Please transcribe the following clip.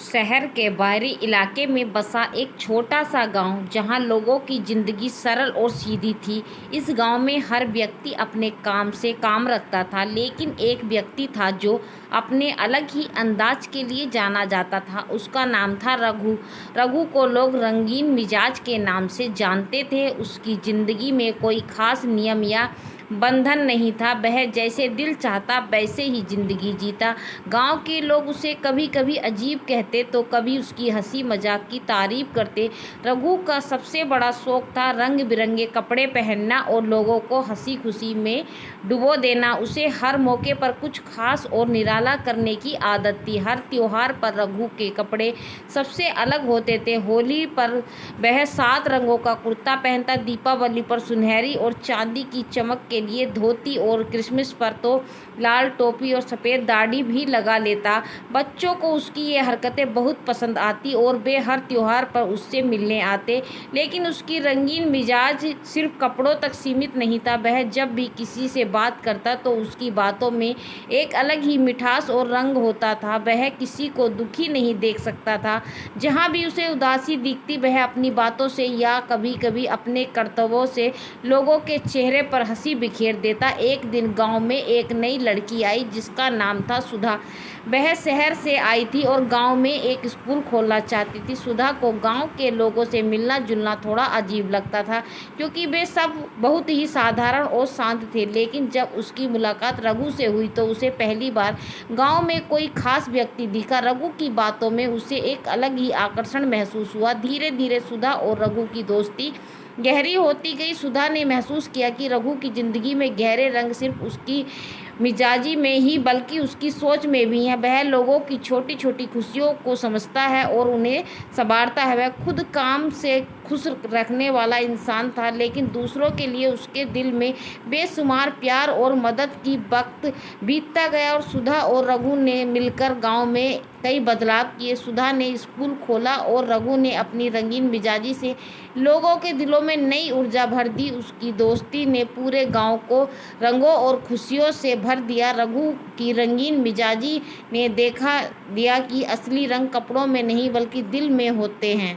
शहर के बाहरी इलाके में बसा एक छोटा सा गांव जहां लोगों की जिंदगी सरल और सीधी थी। इस गांव में हर व्यक्ति अपने काम से काम रखता था, लेकिन एक व्यक्ति था जो अपने अलग ही अंदाज के लिए जाना जाता था। उसका नाम था रघु। रघु को लोग रंगीन मिजाज के नाम से जानते थे। उसकी जिंदगी में कोई खास नियम या बंधन नहीं था। वह जैसे दिल चाहता वैसे ही जिंदगी जीता। गांव के लोग उसे कभी कभी अजीब कहते तो कभी उसकी हंसी मजाक की तारीफ करते। रघु का सबसे बड़ा शौक था रंग बिरंगे कपड़े पहनना और लोगों को हंसी खुशी में डुबो देना। उसे हर मौके पर कुछ खास और निराला करने की आदत थी। हर त्योहार पर रघु के कपड़े सबसे अलग होते थे। होली पर वह 7 रंगों का कुर्ता पहनता, दीपावली पर सुनहरी और चांदी की चमक के लिए धोती और क्रिसमस पर तो लाल टोपी और सफ़ेद दाढ़ी भी लगा लेता। बच्चों को उसकी ये हरकतें बहुत पसंद आती और वे हर त्योहार पर उससे मिलने आते। लेकिन उसकी रंगीन मिजाज सिर्फ कपड़ों तक सीमित नहीं था। वह जब भी किसी से बात करता तो उसकी बातों में एक अलग ही मिठास और रंग होता था। वह किसी को दुखी नहीं देख सकता था। जहाँ भी उसे उदासी दिखती वह अपनी बातों से या कभी कभी अपने कर्तव्यों से लोगों के चेहरे पर हंसी बिखेर देता। एक दिन गांव में एक नई लड़की आई जिसका नाम था सुधा। वह शहर से आई थी और गांव में एक स्कूल खोलना चाहती थी। सुधा को गांव के लोगों से मिलना जुलना थोड़ा अजीब लगता था, क्योंकि वे सब बहुत ही साधारण और शांत थे। लेकिन जब उसकी मुलाकात रघु से हुई तो उसे पहली बार गांव में कोई खास व्यक्ति दिखा। रघु की बातों में उसे एक अलग ही आकर्षण महसूस हुआ। धीरे धीरे सुधा और रघु की दोस्ती गहरी होती गई। सुधा ने महसूस किया कि रघु की जिंदगी में गहरे रंग सिर्फ उसकी मिजाजी में ही बल्कि उसकी सोच में भी है। वह लोगों की छोटी छोटी खुशियों को समझता है और उन्हें संवारता है। वह खुद काम से खुश रखने वाला इंसान था, लेकिन दूसरों के लिए उसके दिल में बेशुमार प्यार और मदद की। वक्त बीतता गया और सुधा और रघु ने मिलकर गांव में कई बदलाव किए। सुधा ने स्कूल खोला और रघु ने अपनी रंगीन मिजाजी से लोगों के दिलों में नई ऊर्जा भर दी। उसकी दोस्ती ने पूरे गांव को रंगों और खुशियों से भर दिया। रघु की रंगीन मिजाजी ने देखा दिया कि असली रंग कपड़ों में नहीं बल्कि दिल में होते हैं।